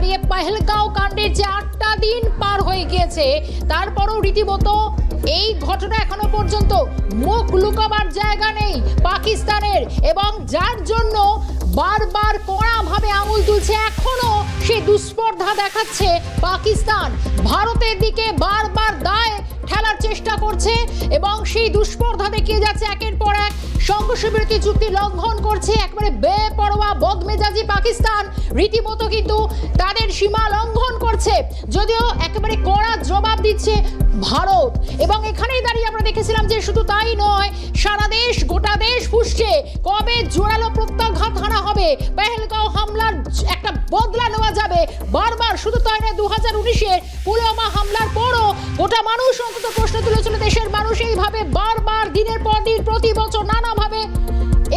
দাঁড়িয়ে পেহেলগাঁও কাণ্ডের যে 8টা দিন পার হয়ে গিয়েছে, তারপরও রীতিমতো এই ঘটনা এখনো পর্যন্ত মুখ লুকাবার জায়গা নেই পাকিস্তানের, এবং যার জন্য বারবার কড়াভাবে আঙুল তুলছে এখনো সেই দুস্পর্ধা দেখাচ্ছে পাকিস্তান। ভারতের দিকে বারবার দায় ঠেলার চেষ্টা করছে এবং সেই দুস্পর্ধা দেখিয়ে যাচ্ছে একের পর এক সংঘর্ষ বিরতি চুক্তি লঙ্ঘন করছে। একবারে বেপরোয়া বদমেজাজি পাকিস্তান রীতিমতো কিন্তু তাদের সীমা লঙ্ঘন করছে, যদিও একেবারে কড়া জবাব দিচ্ছে ভারত। এবং এখানেই দাঁড়িয়ে আমরা দেখেছিলাম যে শুধু তাই নয়, সারা দেশ গোটা দেশ ফুসছে কবে জোরালো প্রত্যাঘাত হানা হবে, পেহেলগাঁও হামলার একটা বদলা নেওয়া যাবে বারবার। শুধু তাই নয়, 2019-এর পুলওয়ামা হামলার পরও গোটা মানুষ অন্তত প্রশ্ন তুলেছিল, দেশের মানুষ এইভাবে বারবার দিনের পর দিন প্রতি বছর নানাভাবে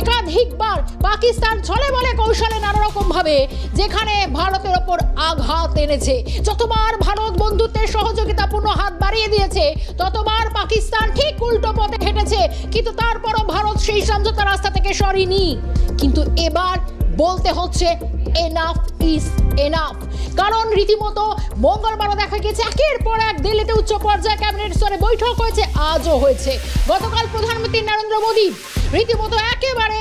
একাধিকবার পাকিস্তান ছলে বলে কৌশলে নানা রকম ভাবে যেখানে ভারতের ওপর আঘাত এনেছে। যতবার ভারত বন্ধুত্বের সহযোগিতাপূর্ণ হাত বাড়িয়ে দিয়েছে, ততবার পাকিস্তান ঠিক উল্টো পথে হেঁটেছে, কিন্তু তারপরও ভারত সেই সমঝোতা রাস্তা থেকে সরেনি। কিন্তু এবার বলতে হচ্ছে এনাফ ইজ এনাফ, কারণ রীতিমতো মঙ্গলবারও দেখা গেছে একের পর এক দিল্লিতে উচ্চ পর্যায়ে ক্যাবিনেট স্তরে বৈঠক হয়েছে, আজও হয়েছে। গতকাল প্রধানমন্ত্রী নরেন্দ্র মোদী রীতিমতো একেবারে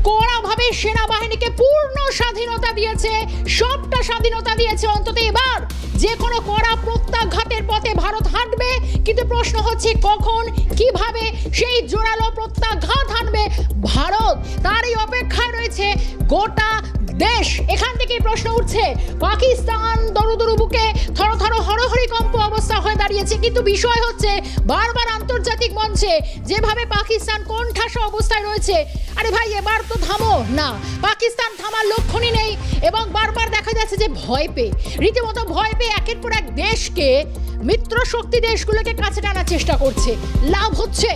কড়াভাবে সেনাবাহিনীকে পূর্ণ স্বাধীনতা দিয়েছে, সবটা স্বাধীনতা দিয়েছে। অন্তত এবার যে কোনো কড়া প্রত্যাঘাতের পথে ভারত হাঁটবে, কিন্তু প্রশ্ন হচ্ছে কখন কিভাবে সেই জোরালো প্রত্যাঘাত হানবে ভারত, তারই অপেক্ষায় রয়েছে গোটা দেশ। এখান থেকে প্রশ্ন উঠছে, পাকিস্তান দরুদরু বুকে থরথর হরহরিকম্প অবস্থা হয়ে দাঁড়িয়েছে, কিন্তু বিষয় হচ্ছে বারবার আন্তর্জাতিক মঞ্চে যেভাবে পাকিস্তান কোণঠাসা অবস্থায় রয়েছে, আরে ভাই এবার তো থামো না, পাকিস্তান থামার লক্ষণই নেই। এবং বারবার দেখা যাচ্ছে যে ভয় পেয়ে, রীতিমতো ভয় পেয়ে একের পর এক দেশকে, মিত্র শক্তি দেশগুলোকে কাছে টানার চেষ্টা করছে। লাভ হচ্ছে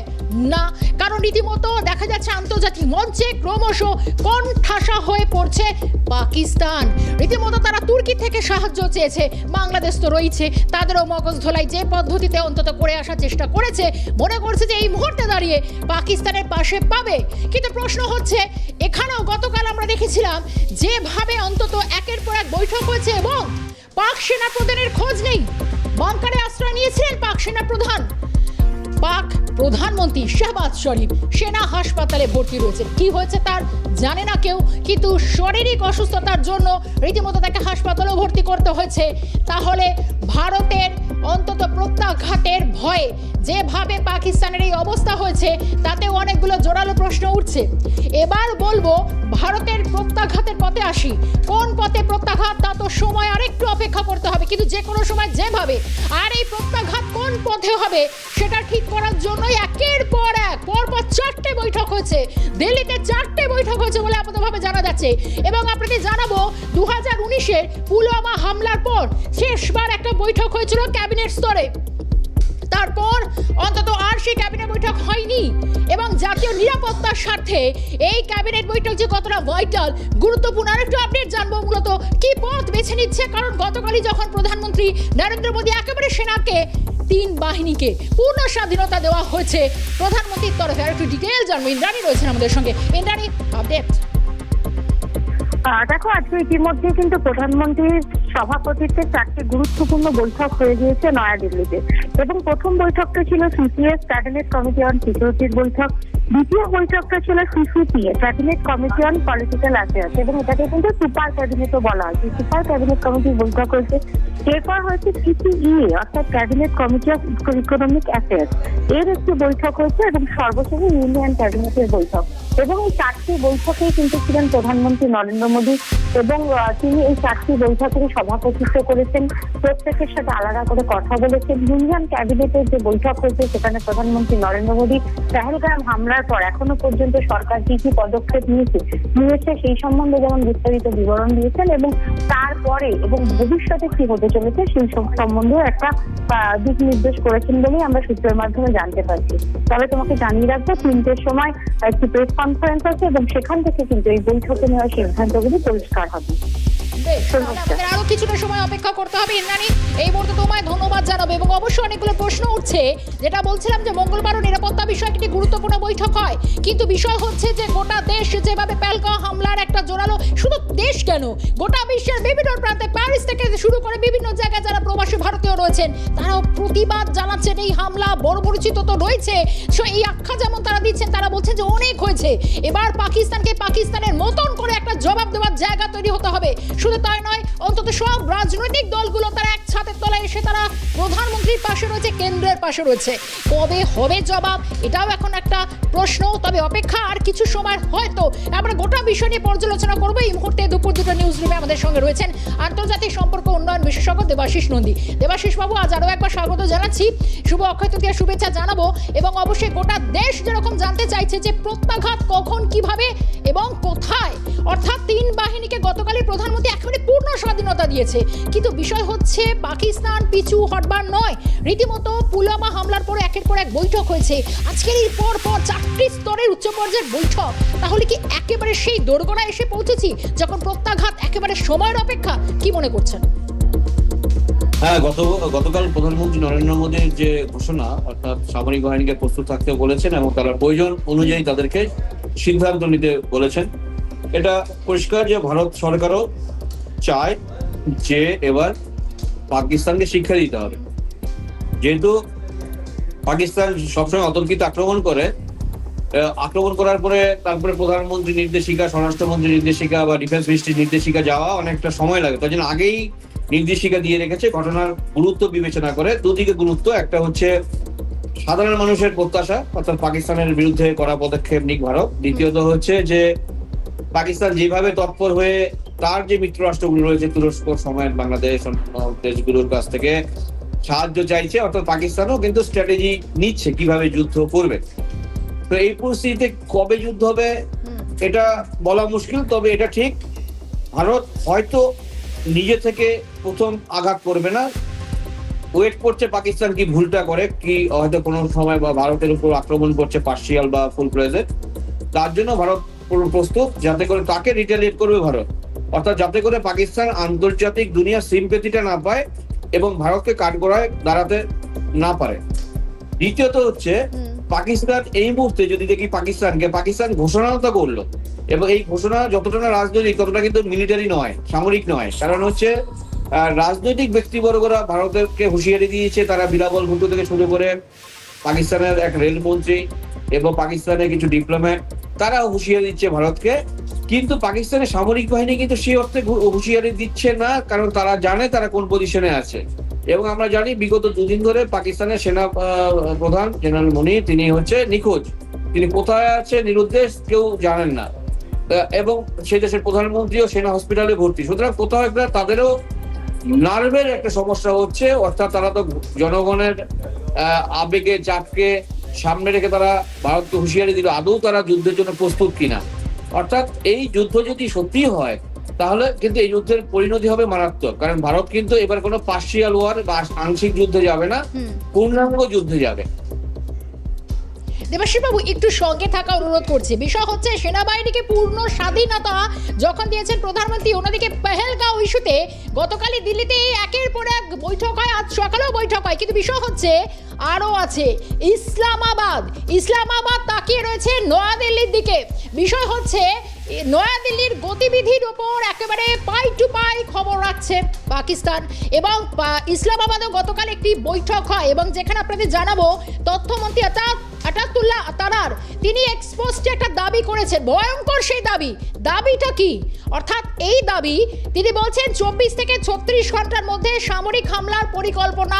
না, কারণ রীতিমতো দেখা যাচ্ছে আন্তর্জাতিক মঞ্চে ক্রমশ কোণঠাসা হয়ে পড়ছে পাকিস্তান। রীতিমতো তারা তুর্কি থেকে সাহায্য চেয়েছে, বাংলাদেশ তো রয়েছে, তাদেরও মগজ ধোলাই যে পদ্ধতিতে অন্তত করে আসার চেষ্টা করেছে, মনে করছে যে এই মুহূর্তে দাঁড়িয়ে পাকিস্তানের পাশে পাবে। কিন্তু প্রশ্ন হচ্ছে, এখানেও গতকাল আমরা দেখেছিলাম যেভাবে অন্তত একের পর এক বৈঠক হয়েছে এবং পাক সেনা প্রধানের খোঁজ নেই, বাংকারে আশ্রয় নিয়েছিলেন পাক সেনা প্রধান। পাক প্রধানমন্ত্রী শাহবাজ শরীফ সেনা হাসপাতালে ভর্তি রয়েছে, কি হয়েছে তার জানে না কেউ, কিন্তু শারীরিক অসুস্থতার জন্য রীতিমতো তাকে হাসপাতালেও ভর্তি করতে হয়েছে। তাহলে ভারতের অন্তত প্রত্যাঘাতের ভয়ে যেভাবে পাকিস্তানের এই অবস্থা হয়েছে, তাতেও অনেকগুলো জোরালো প্রশ্ন উঠছে। এবার বলবো ভারতের প্রত্যাঘাতের পথে আসি, কোন পথে প্রত্যাঘাত তা তো সময় আরেকটু অপেক্ষা করতে হবে, কিন্তু যে কোনো সময় যেভাবে আর এই প্রত্যাঘাত কোন পথে হবে সেটা ঠিক করার জন্যই একের পর এক পরপর 4টে বৈঠক হয়েছে, দিল্লিতে 4টে বৈঠক হয়েছে বলে আপাততভাবে জানা যাচ্ছে। এবং আপনাদের জানাবো 2019-এর পুলওয়ামা হামলার পর শেষবার একটা বৈঠক হয়েছিল ক্যাবিনেট স্তরে, তারপর অন্তত আর সেই ক্যাবিনেট বৈঠক হয়নি। এবং জাতীয় নিরাপত্তার স্বার্থে এই ক্যাবিনেট বৈঠক যে কতটা ভাইটাল গুরুত্বপূর্ণ, আরেকটু আপডেট জানবো মূলত কি পথ বেছে নিচ্ছে। কারণ গতকালই যখন প্রধানমন্ত্রী নরেন্দ্র মোদী একেবারে সেনাকে 3 বাহিনীকে পূর্ণ স্বাধীনতা দেওয়া হয়েছে প্রধানমন্ত্রীর তরফে, আর একটু ডিটেল জানবো। ইন্দ্রাণী রয়েছেন আমাদের সঙ্গে। ইন্দ্রাণী, আপডেট। দেখো, আজকে ইতিমধ্যে কিন্তু প্রধানমন্ত্রীর সভাপতিত্বে 4টি গুরুত্বপূর্ণ বৈঠক হয়ে গিয়েছে নয়াদিল্লিতে। এবং প্রথম বৈঠকটা ছিল সিসিএস ক্যাবিনেট কমিটি অন সিকিউরিটির বৈঠক, দ্বিতীয় বৈঠকটা ছিল CCPA cabinet committee on political affairs, এবং এটাকে কিন্তু সুপার ক্যাবিনেটও বলা হয়, সুপার ক্যাবিনেট কমিটির বৈঠক হয়েছে। এরপর হয়েছে সিসিইএ অর্থাৎ cabinet committee of economic affairs, এর একটি বৈঠক হয়েছে, এবং সর্বশেষে ইউনিয়ন ক্যাবিনেটের বৈঠক। এবং এই 4টি বৈঠকেই কিন্তু ছিলেন প্রধানমন্ত্রী নরেন্দ্র মোদী, এবং তিনি এই 4টি বৈঠকে সভাপতিত্ব করেছেন, প্রত্যেকের সাথে আলাদা করে কথা বলেছেন। ইউনিয়ন ক্যাবিনেটের যে বৈঠক হয়েছে সেখানে প্রধানমন্ত্রী নরেন্দ্র মোদী পেহেলগাঁও হামলার পর এখনো পর্যন্ত সরকার কি কি পদক্ষেপ নিয়েছে সেই সম্বন্ধে যেমন বিস্তারিত বিবরণ দিয়েছেন, এবং তারপরে এবং ভবিষ্যতে কি হতে চলেছে সেই সম্বন্ধেও একটা দিক নির্দেশ করেছেন বলেই আমরা সূত্রের মাধ্যমে জানতে পারছি। তবে তোমাকে জানিয়ে রাখবো 3টের সময় একটি প্রেস কনফারেন্স আছে, এবং সেখান থেকে কিন্তু এই বৈঠকে নেওয়া সিদ্ধান্তগুলি পরিষ্কার হবে। আরো কিছুটা সময় অপেক্ষা করতে হবে। ইন্দ্রাণী, এই মুহূর্তে তোমায় ধন্যবাদ জানাবো। এবং অবশ্যই অনেকগুলো প্রশ্ন উঠছে, যেটা বলছিলাম যে মঙ্গলবারও নিরাপত্তা বিষয়ে একটি গুরুত্বপূর্ণ বৈঠক হয়, কিন্তু বিষয় হচ্ছে যে গোটা দেশ যেভাবে পেহেলগাঁও হামলার একটা জোরালো, শুধু দেশ কেন গোটা বিশ্বের বিভিন্ন প্রান্তে প্যারিস থেকে শুরু করে বিভিন্ন জায়গায় যারা প্রবাসী ভারতীয় রয়েছেন তারাও প্রতিবাদ জানাচ্ছেন এই হামলা বর্বরচিত তো রয়েছে। এই আখ্যা যেমন তারা দিচ্ছেন, তারা বলছেন যে অনেক হয়েছে, এবার পাকিস্তানকে পাকিস্তানের মতন করে একটা জবাব দেওয়ার জায়গা তৈরি হতে হবে। শুধু তাই নয়, অন্তত সব রাজনৈতিক দলগুলো তারা এক ছাদের তলায় এসে তারা প্রধানমন্ত্রীর পাশে রয়েছে, কেন্দ্রের পাশে রয়েছে। কবে হবে জবাব, এটাও এখন একটা প্রশ্ন। তবে অপেক্ষা আর কিছু সময়, হয়তো আমরা গোটা বিষয় নিয়ে পর্যালোচনা করবো। এই মুহূর্তে দুপুর 2টা নিউজ রুমে আমাদের সঙ্গে রয়েছেন আন্তর্জাতিক সম্পর্ক উন্নয়ন বিশেষজ্ঞ দেবাশিস নন্দী। দেবাশিস বাবু, আজ আরও একবার স্বাগত জানাচ্ছি, শুভ অক্ষয় তৃতীয়ার শুভেচ্ছা জানাবো। এবং অবশ্যই গোটা দেশ যেরকম জানতে চাইছে যে প্রত্যাঘাত কখন, কিভাবে এবং কোথায়। অর্থাৎ 3 বাহিনীকে গতকালই প্রধানমন্ত্রী একেবারে পূর্ণ স্বাধীনতা দিয়েছে, কিন্তু বিষয় হচ্ছে পাকিস্তান পিছু হটবার নয়। রীতিমতো পুলওয়ামা হামলার পরে একের পর এক বৈঠক হয়েছে, আজকের এই পর 4টি স্তরের উচ্চ পর্যায়ের বৈঠক। তাহলে কি একেবারে সেই দোরগোড়ায় এসে পৌঁছেছি, যখন প্রত্যাঘাত একেবারে সময়ের অপেক্ষা? কি মনে করছেন? হ্যাঁ, গতকাল প্রধানমন্ত্রী নরেন্দ্র মোদীর যে ঘোষণা, অর্থাৎ সামরিক বাহিনীকে প্রস্তুত থাকতে বলেছেন এবং তারা প্রয়োজন অনুযায়ী তাদেরকে সিদ্ধান্ত নিতে বলেছেন। এটা পরিষ্কার যে ভারত সরকারও চায় যে এবার পাকিস্তানকে শিক্ষা দিতে হবে। যেহেতু পাকিস্তান সবসময় অতর্কিত আক্রমণ করার পরে তারপরে প্রধানমন্ত্রী নির্দেশিকা, স্বরাষ্ট্রমন্ত্রী নির্দেশিকা বা ডিফেন্স মিনিস্ট্রির নির্দেশিকা যাওয়া অনেকটা সময় লাগে। তাই জন্য আগেই নির্দেশিকা দিয়ে রেখেছে ঘটনার গুরুত্ব বিবেচনা করে। দুদিকে গুরুত্ব, একটা হচ্ছে সাধারণ মানুষের প্রত্যাশা, অর্থাৎ পাকিস্তানের বিরুদ্ধে কড়া পদক্ষেপ নিক ভারত। দ্বিতীয়ত হচ্ছে যে পাকিস্তান যেভাবে তৎপর হয়ে তার যে মিত্র রাষ্ট্রগুলো রয়েছে, তুরস্ক সমেত বাংলাদেশ দেশগুলোর কাছ থেকে সাহায্য চাইছে, অর্থাৎ পাকিস্তানও কিন্তু স্ট্র্যাটেজি নিচ্ছে কিভাবে যুদ্ধ করবে। তো এই পরিস্থিতিতে কবে যুদ্ধ হবে এটা বলা মুশকিল। তবে এটা ঠিক, ভারত হয়তো নিজে থেকে প্রথম আঘাত করবে না, ওয়েট করছে পাকিস্তান কি ভুলটা করে, কি হয়তো কোনো সময় বা ভারতের উপর আক্রমণ করছে পার্সিয়াল বা ফুল প্লেজে। তার জন্য ভারত প্রস্তুত, যাতে করে তাকে রিটালিয়েট করবে ভারত, অর্থাৎ যাতে করে পাকিস্তান আন্তর্জাতিক দুনিয়ার সিম্পেথিটা না পায় এবং ভারতকে কাঠগড়ায় দাঁড়াতে না পারে। দ্বিতীয়ত হচ্ছে পাকিস্তান এই মুহূর্তে যদি দেখি পাকিস্তান ঘোষণাটা করলো, এবং এই ঘোষণা যতটা না রাজনৈতিক ততটা কিন্তু মিলিটারি নয়, সামরিক নয়। কারণ হচ্ছে রাজনৈতিক ব্যক্তিবর্গরা ভারতকে হুঁশিয়ারি দিয়েছে, তারা বিলাবল ভুট্টো থেকে শুরু করে পাকিস্তানের এক রেলমন্ত্রী এবং পাকিস্তানের কিছু ডিপ্লোম্যাট, তারা হুঁশিয়ারি দিচ্ছে ভারতকে। কিন্তু পাকিস্তানের সামরিক বাহিনী কিন্তু সেই অর্থে হুঁশিয়ারি দিচ্ছে না, কারণ তারা জানে তারা কোন পজিশনে আছে। এবং আমরা জানি বিগত 2 দিন ধরে পাকিস্তানের সেনা প্রধান জেনারেল মুনির, তিনি হচ্ছে নিখোঁজ, তিনি কোথায় আছে নিরুদ্দেশ কেউ জানেন না, এবং সেই দেশের প্রধানমন্ত্রীও সেনা হসপিটালে ভর্তি। সুতরাং কোথাও একটা তাদেরও নার্ভের একটা সমস্যা হচ্ছে, অর্থাৎ তারা তো জনগণের আবেগে চাপকে সামনে রেখে তারা ভারতকে হুঁশিয়ারি দিল, আদৌ তারা যুদ্ধের জন্য প্রস্তুত কিনা। অর্থাৎ এই যুদ্ধ যদি সত্যি হয় তাহলে কিন্তু এই যুদ্ধের পরিণতি হবে মারাত্মক, কারণ ভারত কিন্তু এবার কোনো পার্সিয়াল ওয়ার বা আংশিক যুদ্ধে যাবে না, পূর্ণাঙ্গ যুদ্ধে যাবে। দেবাশিস বাবু, একটু সঙ্গে থাকা অনুরোধ করছি। বিষয় হচ্ছে সেনাবাহিনীকে পূর্ণ স্বাধীনতা যখন দিয়েছেন প্রধানমন্ত্রী, অন্যদিকে পেহেলগাঁও ইস্যুতে গতকালই দিল্লিতে একের পর এক বৈঠক হয়, আজ সকালেও বৈঠক হয়, কিন্তু বিষয় হচ্ছে আরও আছে ইসলামাবাদ তাকিয়ে রয়েছে নয়াদিল্লির দিকে। বিষয় হচ্ছে নয়াদিল্লির গতিবিধির ওপর একেবারে পাই টু পাই খবর রাখছে পাকিস্তান, এবং ইসলামাবাদেও গতকাল একটি বৈঠক হয়, এবং যেখানে আপনাদের জানাবো তথ্যমন্ত্রী আতাতুল্লাহ আতারার তিনি এক্সপোস্টে একটা দাবি করেছেন, ভয়ঙ্কর সেই দাবিটা কি? অর্থাৎ এই দাবি তিনি বলছেন 24 থেকে 36 ঘন্টার মধ্যে সামরিক হামলার পরিকল্পনা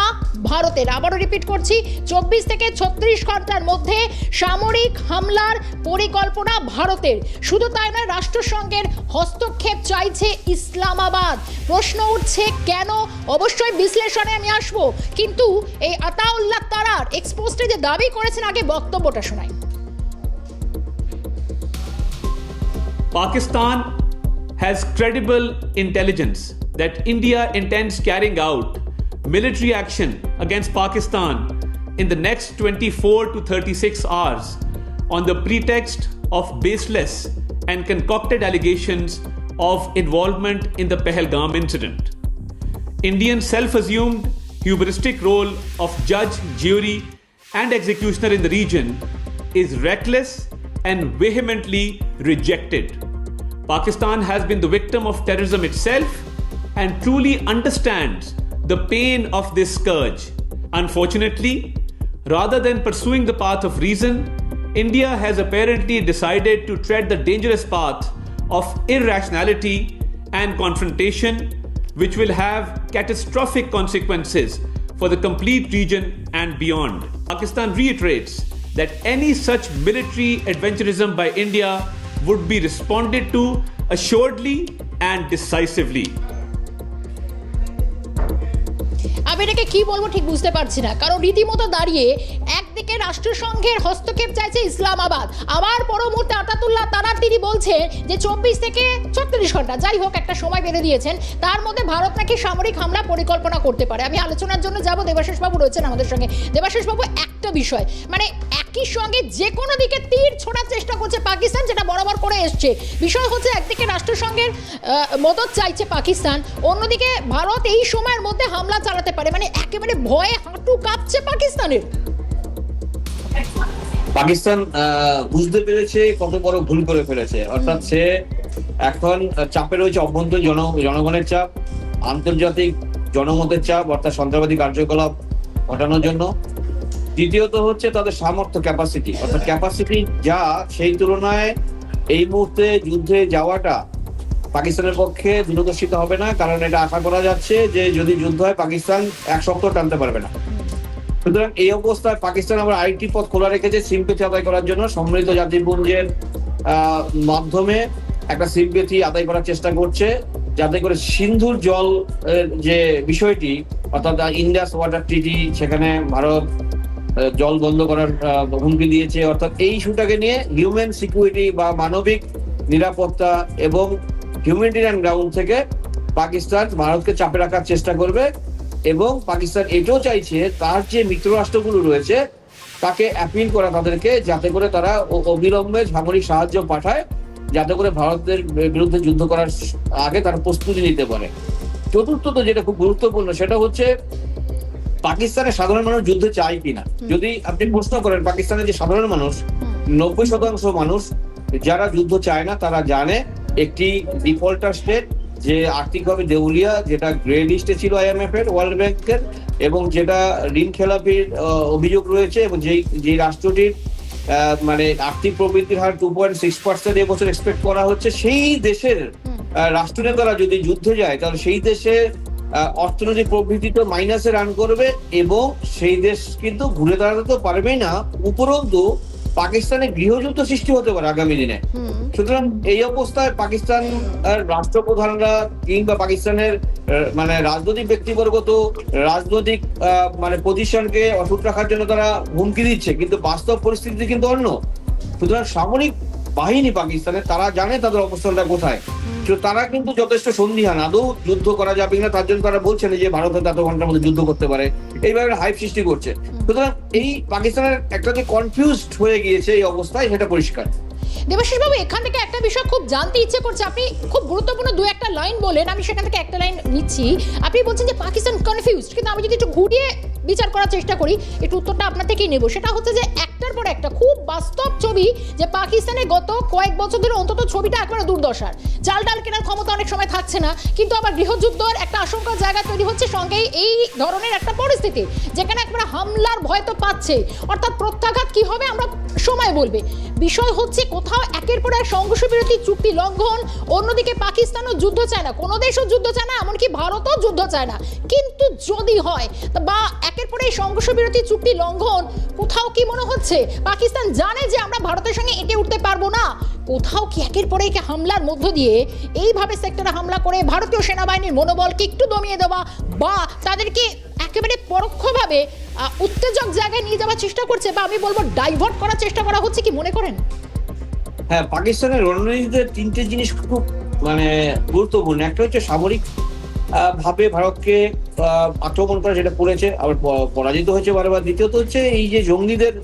ভারতের। আবারও রিপিট করছি, 24 থেকে 36 ঘন্টার মধ্যে সামরিক হামলার পরিকল্পনা ভারতের। শুধু তাই নয়, রাষ্ট্রসংঘের হস্তক্ষেপ চাইছে ইসলামাবাদ। প্রশ্ন উঠছে কেন? অবশ্যই বিশ্লেষণে আমি আসবো, কিন্তু এই আতাউল্লাহ তারার এক্সপোস্টে যে দাবি করেছেন, আগে বক্তব্যটা শোনাই। Pakistan has credible intelligence that India intends carrying out military action against Pakistan in the next 24 to 36 hours on the pretext of baseless and concocted allegations of involvement in the Pahalgam incident. Indian self-assumed hubristic role of judge, jury, and executioner in the region is reckless and vehemently rejected. Pakistan has been the victim of terrorism itself and truly understands the pain of this scourge. Unfortunately, rather than pursuing the path of reason, India has apparently decided to tread the dangerous path of irrationality and confrontation, which will have catastrophic consequences for the complete region and beyond. Pakistan reiterates that any such military adventurism by India would be responded to assuredly and decisively. আমি এটাকে কি বলবো ঠিক বুঝতে পারছি না, কারণ রীতিমতো দাঁড়িয়ে একদিকে রাষ্ট্রসংঘের হস্তক্ষেপ চাইছে ইসলামাবাদ, আবার পর মুহূর্তে আতাতুল্লাহ তারার তিনি বলছেন যে 24 থেকে 36 ঘন্টা যাই হোক একটা সময় বেঁধে দিয়েছেন, তার মধ্যে ভারত নাকি সামরিক হামলা পরিকল্পনা করতে পারে। আমি আলোচনার জন্য যাব, দেবাশিস বাবু রয়েছেন আমাদের সঙ্গে। দেবাশিস বাবু, একটা বিষয় মানে একই সঙ্গে যে কোনো দিকে তীর ছোড়ার চেষ্টা করছে পাকিস্তান, যেটা বরাবর করে এসছে। বিষয় হচ্ছে একদিকে রাষ্ট্রসংঘের মদত চাইছে পাকিস্তান, অন্যদিকে ভারত এই সময়ের মধ্যে হামলা চালাতে পারে, মানে একেবারে ভয়ে হাঁটু কাঁপছে পাকিস্তানের। পাকিস্তান বুঝতে পেরেছে কত বড় ভুল করে ফেলেছে, অর্থাৎ সে এখন চাপে রয়েছে অভ্যন্তরীণ জনগণের চাপ, আন্তর্জাতিক জনমতের চাপ, অর্থাৎ সন্ত্রাসবাদী কার্যকলাপ ঘটানোর জন্য। দ্বিতীয়ত হচ্ছে তাদের সামর্থ্য, ক্যাপাসিটি, অর্থাৎ ক্যাপাসিটি যা সেই তুলনায় এই মুহূর্তে যুদ্ধে যাওয়াটা পাকিস্তানের পক্ষে দূরদর্শিত হবে না, কারণ এটা আশা করা যাচ্ছে যে যদি যুদ্ধ হয় পাকিস্তান এক সপ্তাহ টানতে পারবে না। সুতরাং এই অবস্থায় পাকিস্তান আবার আরেকটি পথ খোলা রেখেছে সিম্পেথি আদায় করার জন্য, সম্মিলিত জাতিপুঞ্জের মাধ্যমে একটা সিম্পেথি আদায় করার চেষ্টা করছে, যাতে করে সিন্ধুর জল যে বিষয়টি, অর্থাৎ ইন্ডাস ওয়াটার ট্রিটি, সেখানে ভারত জল বন্ধ করার হুমকি দিয়েছে, অর্থাৎ এই ইস্যুটাকে নিয়ে হিউম্যান সিকিউরিটি বা মানবিক নিরাপত্তা এবং হিউম্যানিটেরিয়ান গ্রাউন্ড থেকে পাকিস্তান ভারতকে চাপে রাখার চেষ্টা করবে। এবং পাকিস্তান এটাও চাইছে তার যে মিত্র রাষ্ট্রগুলো রয়েছে তাকে অ্যাপিল করা তাদেরকে, যাতে করে তারা অবিলম্বে সামরিক সাহায্য পাঠায়, যাতে করে ভারতের বিরুদ্ধে যুদ্ধ করার আগে তারা প্রস্তুতি নিতে পারে। চতুর্থত যেটা খুব গুরুত্বপূর্ণ সেটা হচ্ছে পাকিস্তানের সাধারণ মানুষ যুদ্ধে চায় কিনা। যদি আপনি প্রশ্ন করেন পাকিস্তানের যে সাধারণ মানুষ, 90% মানুষ যারা যুদ্ধ চায় না, তারা জানে একটি ডিফল্টার স্টেট যে আর্থিকভাবে দেউলিয়া, যেটা গ্রে লিস্টে ছিল IMF এর, ওয়ার্ল্ড ব্যাংকের, এবং যেটা ঋণ খেলাপির অভিযোগ রয়েছে, এবং যেই রাষ্ট্রটির মানে আর্থিক প্রবৃদ্ধির হার 2.6% এবছর এক্সপেক্ট করা হচ্ছে, সেই দেশের রাষ্ট্রনেতারা যদি যুদ্ধে যায় তাহলে সেই দেশের অর্থনৈতিক প্রবৃদ্ধি তো মাইনাসে রান করবে, এবং সেই দেশ কিন্তু ঘুরে দাঁড়াতে তো পারবেই না, উপরন্তু পাকিস্তানে গৃহযুদ্ধ সৃষ্টি হতে পারে আগামী দিনে। সুতরাং এই অবস্থায় পাকিস্তান রাষ্ট্রপ্রধানরা কিংবা পাকিস্তানের মানে রাজনৈতিক ব্যক্তিবর্গ তো রাজনৈতিক মানে পজিশনকে অটুট রাখার জন্য তারা হুমকি দিচ্ছে, কিন্তু বাস্তব পরিস্থিতি কিন্তু অন্য। সুতরাং সামরিক বাহিনী পাকিস্তানের, তারা জানে তাদের অবস্থানটা কোথায়, তারা কিন্তু যথেষ্ট সন্দিহান আদৌ যুদ্ধ করা যাবে কিনা, তার জন্য তারা বলছেন যে ভারতের এত ঘন্টার মধ্যে যুদ্ধ করতে পারে, এইভাবে হাইপ সৃষ্টি করছে। সুতরাং এই পাকিস্তানের একটা যে কনফিউজড হয়ে গিয়েছে এই অবস্থায়, সেটা পরিষ্কার। দেবাশিস বাবু, এখান থেকে একটা বিষয় খুব জানতে ইচ্ছে করছে, আপনি খুব গুরুত্বপূর্ণ দু একটা লাইন বলেন, আমি সেখান থেকে একটা লাইন নিচ্ছি। আপনি বলছেন যে পাকিস্তান কনফিউজড, কিন্তু আমি যদি একটু ঘুরিয়ে বিচার করার চেষ্টা করি, একটু উত্তরটা আপনার থেকেই নেব। সেটা হচ্ছে যে একটার পর একটা খুব বাস্তব ছবি, যে পাকিস্তানে গত কয়েক বছর ধরে অন্তত ছবিটা একবারে দুর্দশার। চাল ডাল কেনার ক্ষমতা অনেক সময় থাকছে না, কিন্তু আবার গৃহযুদ্ধের একটা আশঙ্কার জায়গা তৈরি হচ্ছে, সঙ্গেই এই ধরনের একটা পরিস্থিতি যেখানে একবারে হামলার ভয় তো পাচ্ছে, অর্থাৎ প্রত্যাঘাত কি হবে আমরা সময় বলবে। বিষয় হচ্ছে কোথাও একের পর এক সংঘর্ষ বিরতি চুক্তি লঙ্ঘন, অন্যদিকে পাকিস্তানও যুদ্ধ চায় না, কোনো দেশও যুদ্ধ চায় না, এমনকি ভারতও যুদ্ধ চায় না, কিন্তু যদি হয় বা একের পর এই সংঘর্ষ বিরতি চুক্তি লঙ্ঘন, কোথাও কি মনে হচ্ছে পাকিস্তান জানে যে আমরা ভারতের সঙ্গে এঁটে উঠতে পারবো না, কোথাও কি একের পর এক হামলার মধ্য দিয়ে এইভাবে সেক্টরে হামলা করে ভারতীয় সেনাবাহিনীর মনোবলকে একটু দমিয়ে দেওয়া বা তাদেরকে একেবারে পরোক্ষভাবে উত্তেজক জায়গায় নিয়ে যাওয়ার চেষ্টা করছে, বা আমি বলবো ডাইভার্ট করার চেষ্টা করা হচ্ছে, কি মনে করেন? হ্যাঁ, পাকিস্তানের রণনীতিতে তিনটে জিনিস খুব মানে গুরুত্বপূর্ণ। একটা হচ্ছে সামরিক ভাবে ভারতকে আক্রমণ করা, যেটা করেছে, আবার পরাজিত হয়েছে বারবার। দ্বিতীয়ত হচ্ছে এই যে জঙ্গিদের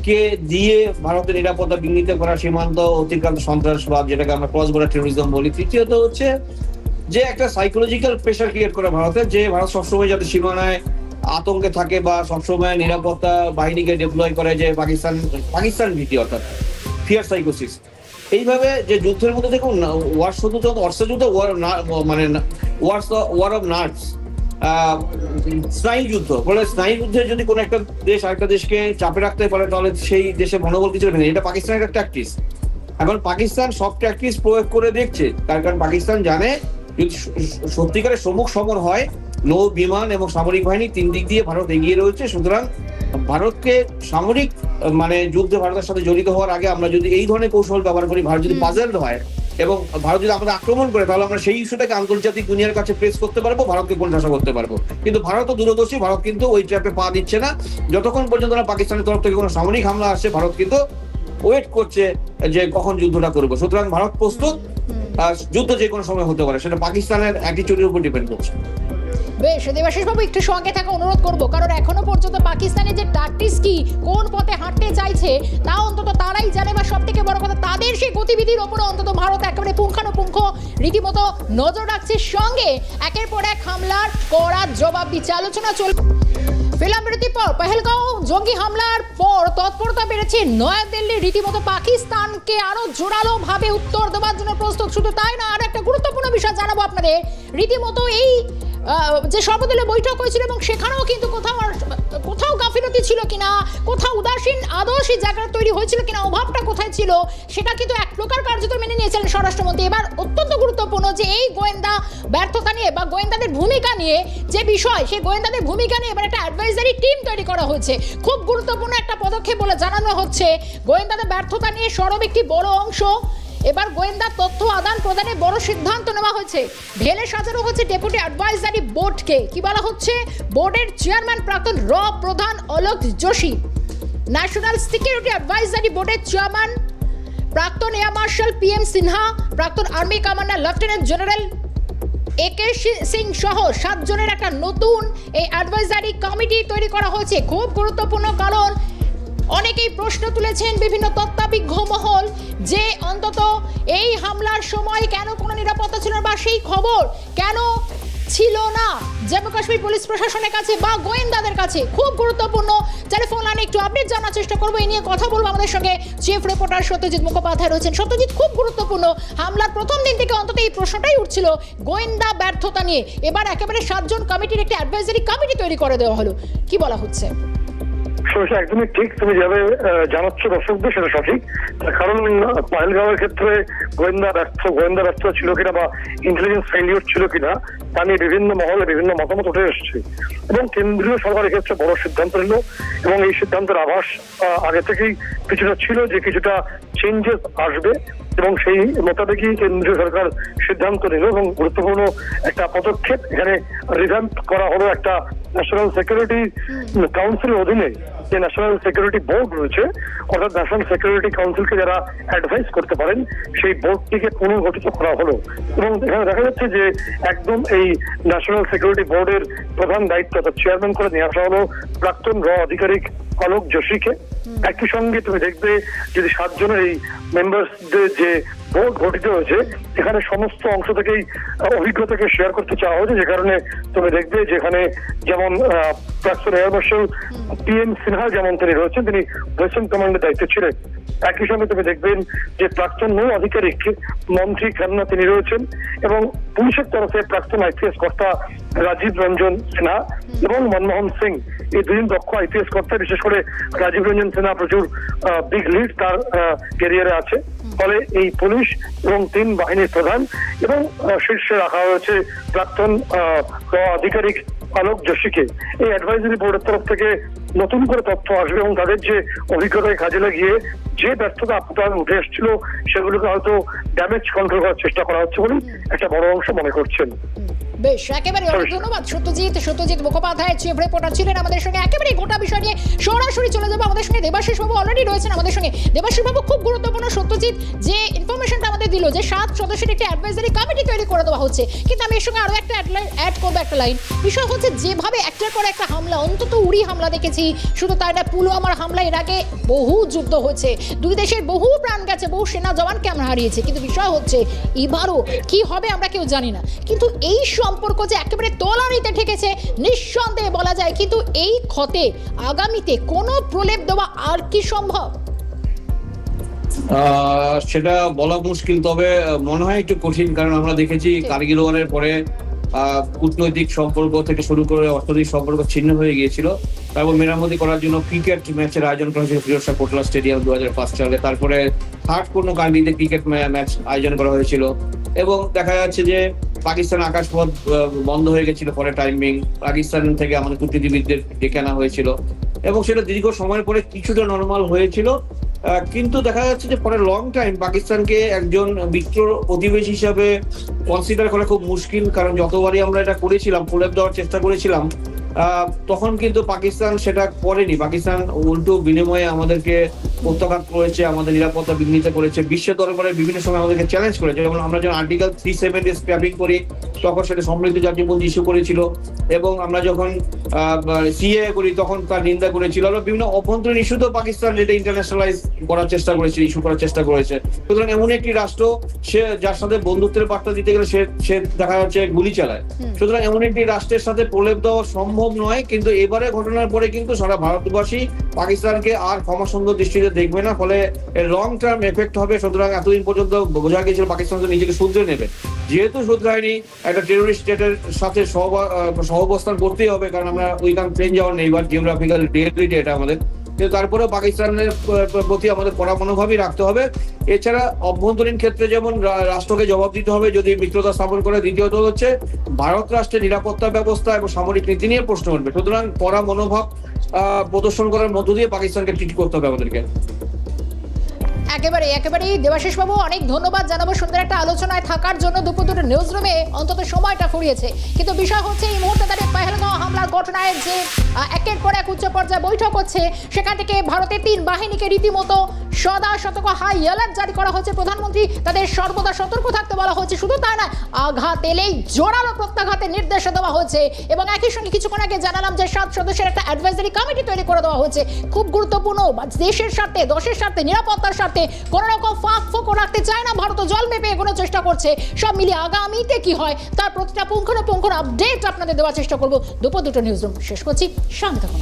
কে দিয়ে ভারতের নিরাপত্তা বিঘ্নিত করা, সীমান্ত অতিক্রান্ত সন্ত্রাসবাদ, যেটাকে আমরা ক্রস বর্ডার টেরোরিজম বলি। তৃতীয়ত হচ্ছে যে একটা সাইকোলজিক্যাল প্রেশার ক্রিয়েট করা ভারতের, যে ভারত সবসময় যাতে সীমানায় আতঙ্কে থাকে বা সবসময় নিরাপত্তা বাহিনীকে ডেপ্লয় করে, যে পাকিস্তান ভীতি, অর্থাৎ ফিয়ার সাইকোসিস। এইভাবে যে যুদ্ধের মধ্যে দেখুন, ওয়ার শুধু তো অস্ত্রযুদ্ধ মানে ওয়ার অফ নাটস, স্নায়ুযুদ্ধ। ফলে স্নায়ুযুদ্ধে যদি কোনো একটা দেশ আরেকটা দেশকে চাপে রাখতে পারে তাহলে সেই দেশের মনোবল কিছু নেই। এটা পাকিস্তানের একটা ট্যাকটিস। এখন পাকিস্তান সব ট্যাকটিস প্রয়োগ করে দেখছে, কারণ পাকিস্তান জানে যদি সত্যিকারের সম্মুখ সমর হয়, নৌ, বিমান এবং সামরিক বাহিনী 3 দিক দিয়ে ভারত এগিয়ে রয়েছে। সুতরাং ভারতকে সামরিক মানে যুদ্ধে ভারতের সাথে জড়িত হওয়ার আগে আমরা যদি এই ধরনের কৌশল ব্যবহার করি, ভারত যদি পাজেলড হয় এবং ভারত যদি আমাদের আক্রমণ করে, তাহলে আমরা সেই ইস্যুটাকে আন্তর্জাতিক দুনিয়ার কাছে প্রেস করতে পারবো, ভারতকে কোণঠাসা করতে পারবো। কিন্তু ভারতও দূরদর্শী, ভারত কিন্তু ওই ট্র্যাপে পা দিচ্ছে না। যতক্ষণ পর্যন্ত না পাকিস্তানের তরফ থেকে কোনো সামরিক হামলা আসছে, ভারত কিন্তু ওয়েট করছে যে কখন যুদ্ধটা করবো। সুতরাং ভারত প্রস্তুত, যুদ্ধ যে কোনো সময় হতে পারে, সেটা পাকিস্তানের অ্যাটিটিউডের উপর ডিপেন্ড করছে। বেশ, দেবাশিস বাবু একটু সঙ্গে থাকা অনুরোধ করবো, কারণ এখনো পর্যন্ত পাকিস্তানের যে ট্যাকটিক্স কি, কোন পথে হাঁটতে চাইছে তা অন্তত তারাই জানে, বা সব থেকে বড় কথা তাদের সেই গতিবিধির ওপরে অন্তত ভারত একেবারে পুঙ্খানুপুঙ্খ রীতিমতো নজর রাখছে। সঙ্গে একের পর এক হামলার কড়া জবাব দিচ্ছে। আলোচনা চলবে। ফিল্ম বিরতির পর পহেলগাঁও জঙ্গি হামলার পর তৎপরতা বেড়েছে নয়াদিল্লি, রীতিমতো পাকিস্তানকে আরো জোরালো ভাবে উত্তর দেওয়ার জন্য প্রস্তুত। শুধু তাই না, আর একটা গুরুত্বপূর্ণ বিষয় জানাবো আপনাদের। রীতিমতো এই যে সর্বদলীয় বৈঠক হয়েছিল এবং সেখানেও কিন্তু কোথাও গাফিলতি ছিল কিনা, কোথাও উদাসীন আদর্শ জায়গা তৈরি হয়েছিল কিনা, অভাবটা কোথায় ছিল, সেটা কিন্তু এক প্রকার কার্যত মেনে নিয়েছিলেন স্বরাষ্ট্রমন্ত্রী। এবার অত্যন্ত গুরুত্বপূর্ণ যে এই গোয়েন্দা ব্যর্থতা নিয়ে বা গোয়েন্দাদের ভূমিকা নিয়ে যে বিষয়, সেই গোয়েন্দাদের ভূমিকা নিয়ে এবার একটা অ্যাডভাইজারি টিম তৈরি করা হয়েছে। খুব গুরুত্বপূর্ণ একটা পদক্ষেপ বলে জানানো হচ্ছে। গোয়েন্দাদের ব্যর্থতা নিয়ে সরব একটি বড় অংশ, এবার গোয়েন্দা তথ্য আদান প্রদানে বড় সিদ্ধান্ত নেওয়া হয়েছে। ঢেলে সাজানো হচ্ছে ডেপুটি অ্যাডভাইজারি বোর্ডকে। কি বলা হচ্ছে? বোর্ডের চেয়ারম্যান প্রাক্তন প্রধান Alok Joshi, national security advisory বোর্ডের চেয়ারম্যান প্রাক্তন এয়ার মার্শাল PM সিনহা, প্রাক্তন army commander lieutenant general AK Singh সহ 7 জনের একটা নতুন এই অ্যাডভাইজারি কমিটি তৈরি করা হয়েছে। খুব গুরুত্বপূর্ণ, কারণ অনেকেই প্রশ্ন তুলেছেন বিভিন্ন তত্ত্বাবিজ্ঞ মহল যে অন্তত এই হামলার সময় কেন কোনো নিরাপত্তা ছিল না, বা সেই খবর কেন ছিল না জম্মু কাশ্মীর পুলিশ প্রশাসনের কাছে বা গোয়েন্দাদের কাছে। খুব গুরুত্বপূর্ণ। টেলিফোন লাইনে একটু আপডেট জানার চেষ্টা করবো, এই নিয়ে কথা বলবো। আমাদের সঙ্গে চিফ রিপোর্টার সত্যজিৎ মুখোপাধ্যায় রয়েছেন। সত্যজিৎ, খুব গুরুত্বপূর্ণ, হামলার প্রথম দিন থেকে অন্তত এই প্রশ্নটাই উঠছিল গোয়েন্দা ব্যর্থতা নিয়ে। এবার একেবারে 7 জন কমিটির একটি অ্যাডভাইজারি কমিটি তৈরি করে দেওয়া হলো। কি বলা হচ্ছে? একদমই ঠিক, তুমি যাবে জানাচ্ছ দর্শকদের সেটা সঠিক। কারণ পহেলগাঁওয়ের ক্ষেত্রে গোয়েন্দা ব্যর্থ ছিল কিনা বা ইন্টেলিজেন্স ফেলিওর ছিল কিনা তা নিয়ে বিভিন্ন মহলে বিভিন্ন মতামত উঠে এসছে, এবং কেন্দ্রীয় সরকারের ক্ষেত্রে বড় সিদ্ধান্ত নিল। এবং এই সিদ্ধান্তের আভাস আগে থেকেই কিছুটা ছিল যে কিছুটা চেঞ্জেস আসবে, এবং সেই মোতাবেকই কেন্দ্রীয় সরকার সিদ্ধান্ত নিল। এবং গুরুত্বপূর্ণ একটা পদক্ষেপ এখানে রিভ্যাম্প করা হলো একটা ন্যাশনাল সিকিউরিটি কাউন্সিলের অধীনে যে ন্যাশনাল সিকিউরিটি বোর্ড রয়েছে, অর্থাৎ ন্যাশনাল সিকিউরিটি কাউন্সিলকে যারা অ্যাডভাইস করতে পারেন সেই বোর্ডটিকে পুনর্গঠিত করা হলো। এবং এখানে দেখা যাচ্ছে যে একদম এই ন্যাশনাল সিকিউরিটি বোর্ডের প্রধান দায়িত্ব অর্থাৎ চেয়ারম্যান করে নিয়ে আসা হলো প্রাক্তন আধিকারিক অলোক যোশীকে। একই সঙ্গে তুমি দেখবে যদি 7 জনের এই মেম্বারসদের যে বোর্ড গঠিত হয়েছে, এখানে সমস্ত অংশ থেকেই অভিজ্ঞতাকে শেয়ার করতে চাওয়া হয়েছে, যে কারণে তুমি দেখবে যেখানে যেমন প্রাক্তন এয়ার মার্শাল PM সিনহা যেমন তিনি রয়েছেন, তিনি ওয়েস্টার্ন কমান্ডের দায়িত্বে ছিলেন। একই সঙ্গে তুমি দেখবেন যে প্রাক্তন নৌ আধিকারিক মন্ত্রী খান্না তিনি রয়েছেন, এবং পুলিশের তরফে প্রাক্তন IPS কর্তা রাজীব রঞ্জন সিনহা এবং মনমোহন সিং, এই 2 দক্ষ IPS কর্তা। বিশেষ করে রাজীব রঞ্জন সিনহা প্রচুর বিগ লিড তার ক্যারিয়ারে আছে। ফলে এই পুলিশ এবং 3 বাহিনীর প্রধান এবং শীর্ষে রাখা হয়েছে প্রাক্তন আধিকারিক অলোক যোশীকে। এই অ্যাডভাইজারি বোর্ডের তরফ থেকে নতুন করে তথ্য আসবে এবং তাদের যে অভিজ্ঞতায় কাজে লাগিয়ে যে ব্যর্থতা আপনার উঠে এসেছিল সেগুলোকে হয়তো ড্যামেজ কন্ট্রোল করার চেষ্টা করা হচ্ছে বলে একটা বড় অংশ মনে করছেন। বেশ, একেবারে অনেক ধন্যবাদ সত্যজিৎ মুখোপাধ্যায় চিফ রিপোর্টার ছিলেন আমাদের সঙ্গে। একেবারে গোটা বিষয় নিয়ে সরাসরি চলে যাবো আমাদের সঙ্গে দেবাশিস বাবু অলরেডি রয়েছেন আমাদের সঙ্গে। দেবাশিস বাবু, খুব গুরুত্বপূর্ণ সত্যজিৎ যে ইনফরমেশনটা আমাদের দিল যে 7 সদস্যের একটি অ্যাডভাইজারি কমিটি তৈরি করে দেওয়া হচ্ছে, কিন্তু আমি এর সঙ্গে আরো একটা অ্যাড করবো একটা লাইন। বিষয় হচ্ছে যেভাবে একটার পর একটা হামলা, অন্তত উড়ি হামলা দেখেছি, শুধু তাই না পুলওয়ামার হামলা, এর আগে বহু যুদ্ধ হয়েছে, 2 দেশের বহু প্রাণ গেছে, বহু সেনা জওয়ানকে আমরা হারিয়েছি, কিন্তু বিষয় হচ্ছে এবারও কি হবে আমরা কেউ জানি না। কিন্তু এই সম্পর্ক যে একেবারে তলানিতে ঠেকেছে নিঃসন্দেহে বলা যায়, কিন্তু এই ক্ষতে আগামীতে কোনো প্রলেপ দেওয়া আর কি সম্ভব? সেটা বলা মুশকিল, তবে মনে হয় একটু কঠিন। কারণ আমরা দেখেছি কারগিল ওয়ারের পরে কূটনৈতিক সম্পর্ক থেকে শুরু করে অর্থনৈতিক সম্পর্ক ছিন্ন হয়ে গিয়েছিল। তারপর মেরামতি করার জন্য ক্রিকেট ম্যাচের আয়োজন করা হয়েছিল ফিরোজ শাহ কোটলা স্টেডিয়াম 2005 সালে। তারপরে থার্ড কোনো কান্ট্রিতে ক্রিকেট ম্যাচ আয়োজন করা হয়েছিল এবং দেখা যাচ্ছে যে পাকিস্তান আকাশপথ বন্ধ হয়ে গেছিল পরে টাইমিং, পাকিস্তান থেকে আমাদের কূটনীতিবিদদের ডেকে আনা হয়েছিল এবং সেটা দীর্ঘ সময়ের পরে কিছুটা নর্মাল হয়েছিল। কিন্তু দেখা যাচ্ছে যে পরে লং টাইম পাকিস্তানকে একজন মিত্র প্রতিবেশী হিসাবে কনসিডার করা খুব মুশকিল, কারণ যতবারই আমরা এটা করেছিলাম প্রলেপ দেওয়ার চেষ্টা করেছিলাম তখন কিন্তু পাকিস্তান সেটা করেনি। পাকিস্তান উল্টো বিনিময়ে আমাদেরকে প্রত্যাঘাত করেছে, আমাদের নিরাপত্তা বিঘ্নিত করেছে, বিশ্ব দরবারে বিভিন্ন সময় আমাদেরকে চ্যালেঞ্জ করেছে। যেমন আমরা যখন আর্টিকেল 370 স্ক্র্যাপিং করি তখন সেটা সমৃদ্ধ জাতিপুঞ্জ ইস্যু করেছিল এবং আমরা যখন সিএ করি তখন তার নিন্দা করেছিল। আমরা বিভিন্ন অভ্যন্তরীণ ইস্যুতেও পাকিস্তান এটা ইন্টারন্যাশনালাইজ করার চেষ্টা করেছে, ইস্যু করার চেষ্টা করেছে। সুতরাং এমন একটি রাষ্ট্র সে যার সাথে বন্ধুত্বের বার্তা দিতে গেলে সে দেখা যাচ্ছে গুলি চালায়। সুতরাং এমন একটি রাষ্ট্রের সাথে প্রলেপ দেওয়া সম্ভব নয়, কিন্তু এবারে ঘটনার পরে কিন্তু সারা ভারতবাসী পাকিস্তানকে আর ক্ষমা সুন্দর দৃষ্টিতে দেখবে না, ফলে লং টার্ম এফেক্ট হবে। সুতরাং এতদিন পর্যন্ত বোঝা গিয়েছিল পাকিস্তান তো নিজেকে শুধরে নেবে, যেহেতু শুধরায়নি একটা টেরোরিস্ট স্টেটের সাথে সহাবস্থান করতেই হবে, কারণ আমরা উই ক্যান প্লেন যাওয়ার নেই বা জিওগ্রাফিক্যাল রিয়েলিটি এটা আমাদের। কিন্তু তারপরেও পাকিস্তানের প্রতি আমাদের কড়া মনোভাবই রাখতে হবে। এছাড়া অভ্যন্তরীণ ক্ষেত্রে যেমন রাষ্ট্রকে জবাব দিতে হবে যদি মিত্রতা স্থাপন করে, দ্বিতীয়ত হচ্ছে ভারত রাষ্ট্রের নিরাপত্তা ব্যবস্থা এবং সামরিক নীতি নিয়ে প্রশ্ন উঠবে। সুতরাং কড়া মনোভাব প্রদর্শন করার মধ্য দিয়ে পাকিস্তানকে ট্রিট করতে হবে আমাদেরকে। একেবারেই দেবাশিস বাবু, অনেক ধন্যবাদ জানাবো সুন্দর একটা আলোচনায় থাকার জন্য। দুপুর দুটো নিউজ রুমে অন্তত সময়টা ফুরিয়েছে, কিন্তু বিষয় হচ্ছে এই মুহূর্তে দাঁড়িয়ে পহেলগাঁও হামলার ঘটনায় যে একের পর এক উচ্চ পর্যায়ে বৈঠক হচ্ছে, সেখান থেকে ভারতের 3 বাহিনীকে রীতিমতো সদা সতর্ক হাই অ্যালার্ট জারি করা হচ্ছে। প্রধানমন্ত্রী তাদের সর্বদা সতর্ক থাকতে বলা হচ্ছে। শুধু তাই না, আঘাত এলেই জোরালো প্রত্যাঘাতের নির্দেশ দেওয়া হচ্ছে এবং একই সঙ্গে কিছুক্ষণ আগে জানালাম যে 7 সদস্যের একটা অ্যাডভাইজারি কমিটি তৈরি করে দেওয়া হয়েছে। খুব গুরুত্বপূর্ণ, দেশের স্বার্থে, দেশের স্বার্থে, নিরাপত্তার স্বার্থে কোন রকম ফাঁক ফোকর রাখতে চায় না ভারত, জল মেপে এগোনোর চেষ্টা করছে। সব মিলিয়ে আগামীতে কি হয় তার প্রতিটা পুঙ্খানুপুঙ্খ আপডেট আপনাদের দেওয়ার চেষ্টা করবো। দুপুর দুটো নিউজ রুম শেষ করছি, সঙ্গে থাকুন।